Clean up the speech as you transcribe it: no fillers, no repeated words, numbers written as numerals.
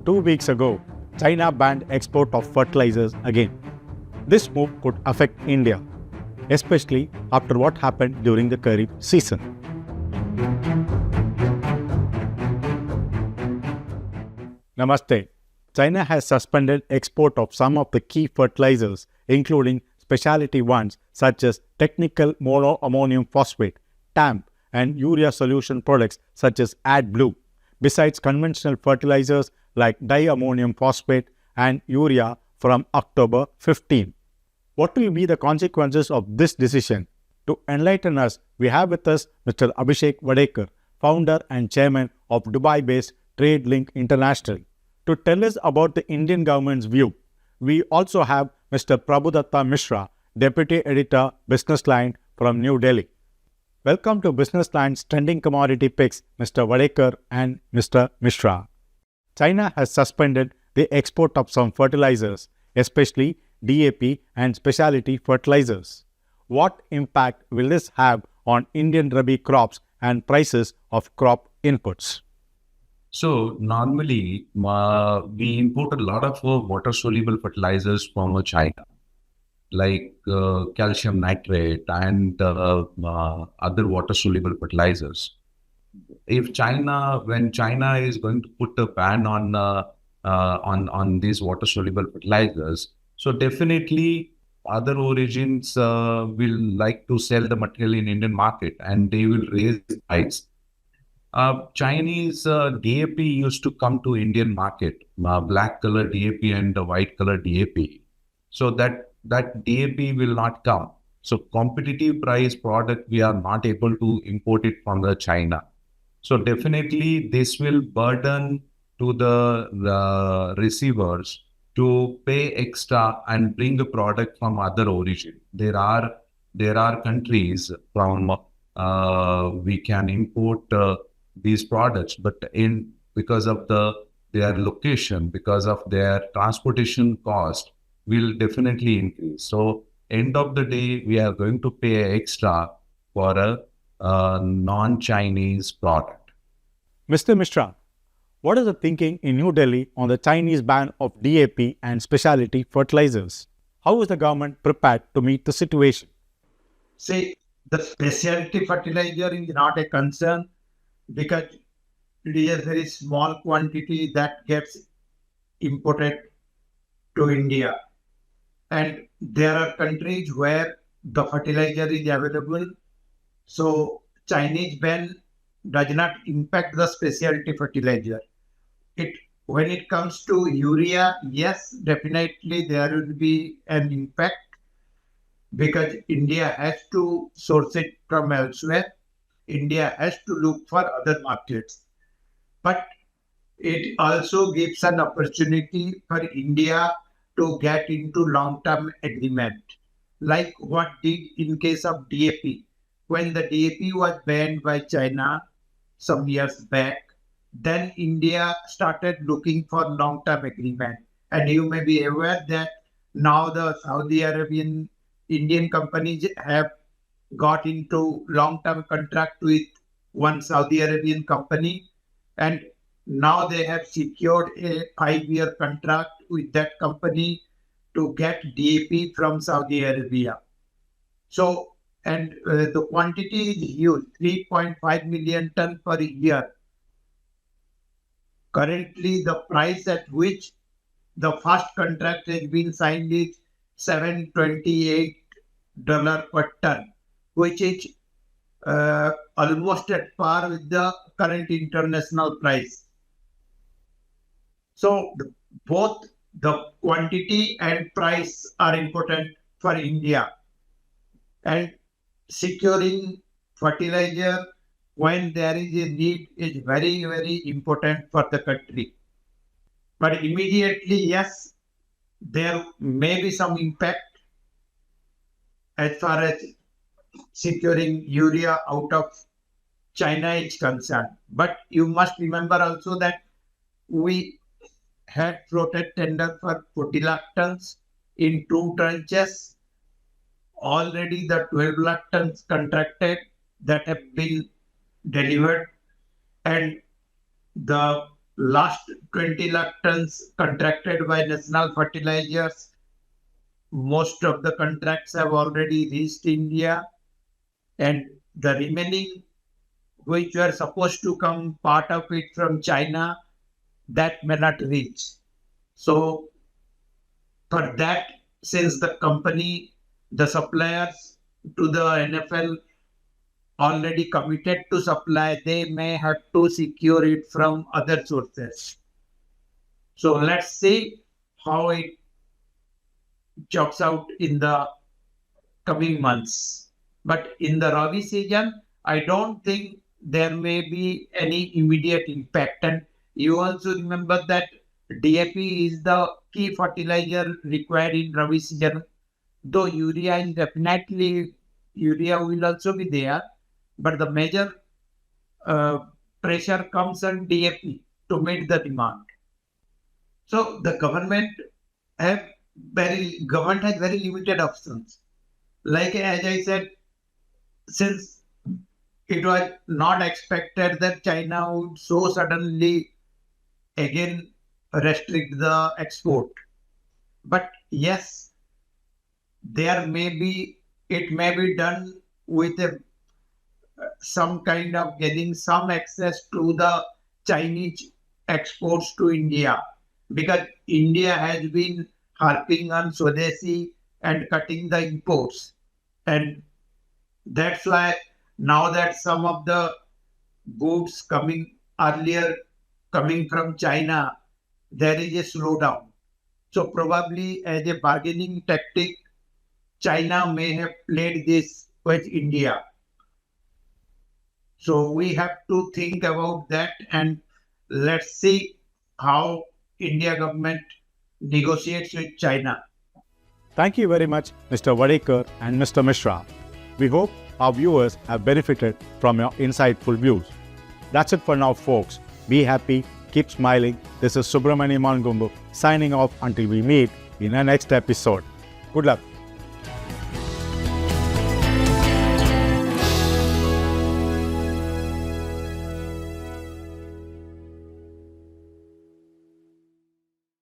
2 weeks ago, China banned export of fertilizers again. This move could affect India, especially after what happened during the Kharif season. Namaste. China has suspended export of some of the key fertilizers, including speciality ones such as Technical Monoammonium Phosphate, TAMP, and urea-solution products such as AdBlue, besides conventional fertilizers like di-ammonium phosphate and urea from October 15. What will be the consequences of this decision? To enlighten us, we have with us Mr. Abhishek Vadekar, founder and chairman of Dubai-based Trade Link International. To tell us about the Indian government's view, we also have Mr. Prabhudatta Mishra, Deputy Editor, Business Line from New Delhi. Welcome to Business Line's Trending Commodity Picks, Mr. Vadekar and Mr. Mishra. China has suspended the export of some fertilizers, especially DAP and speciality fertilizers. What impact will this have on Indian Rabi crops and prices of crop inputs? So normally we import a lot of water-soluble fertilizers from China, like calcium nitrate and other water-soluble fertilizers. When China is going to put a ban on these water-soluble fertilizers, so definitely other origins will like to sell the material in Indian market, and they will raise the price. Chinese DAP used to come to Indian market, black color DAP and white color DAP. So that DAP will not come. So competitive price product, we are not able to import it from the China. So definitely this will burden to the receivers to pay extra and bring a product from other origin. There are countries from we can import these products, but because of their location, because of their transportation cost, will definitely increase. So end of the day, we are going to pay extra for a non-Chinese product. Mr. Mishra, what is the thinking in New Delhi on the Chinese ban of DAP and specialty fertilizers? How is the government prepared to meet the situation? See, the specialty fertilizer is not a concern because it is a very small quantity that gets imported to India. And there are countries where the fertilizer is available. So Chinese ban does not impact the specialty fertilizer. When it comes to urea, yes, definitely there will be an impact because India has to source it from elsewhere. India has to look for other markets. But it also gives an opportunity for India to get into long-term agreement, like what did in case of DAP. When the DAP was banned by China some years back, then India started looking for long-term agreement. And you may be aware that now the Saudi Arabian Indian companies have got into long-term contract with one Saudi Arabian company, and now they have secured a 5-year contract with that company to get DAP from Saudi Arabia. So, and the quantity is huge, 3.5 million ton per year. Currently, the price at which the first contract has been signed is $728 per ton, which is almost at par with the current international price. So both the quantity and price are important for India. And securing fertilizer when there is a need is very, very important for the country. But immediately, yes, there may be some impact as far as securing urea out of China is concerned. But you must remember also that we had floated tender for 40 lakh tons in 2 tranches. Already the 12 lakh tons contracted that have been delivered, and the last 20 lakh tons contracted by national fertilizers. Most of the contracts have already reached India, and the remaining, which were supposed to come part of it from China, that may not reach. So for that, since the company, the suppliers to the NFL already committed to supply, they may have to secure it from other sources. So let's see how it chalks out in the coming months. But in the Rabi season, I don't think there may be any immediate impact. And you also remember that DAP is the key fertilizer required in Rabi season, though urea is definitely, urea will also be there, but the major pressure comes on DAP to meet the demand. So the government has very limited options. Like as I said, since it was not expected that China would so suddenly again restrict the export. But yes, it may be done with some kind of getting some access to the Chinese exports to India, because India has been harping on Swadeshi and cutting the imports. And that's why now that some of the goods coming from China, there is a slowdown. So probably as a bargaining tactic, China may have played this with India. So we have to think about that, and let's see how India government negotiates with China. Thank you very much, Mr. Wadekar and Mr. Mishra. We hope our viewers have benefited from your insightful views. That's it for now, folks. Be happy, keep smiling. This is Subramaniam Mangungu signing off until we meet in our next episode. Good luck.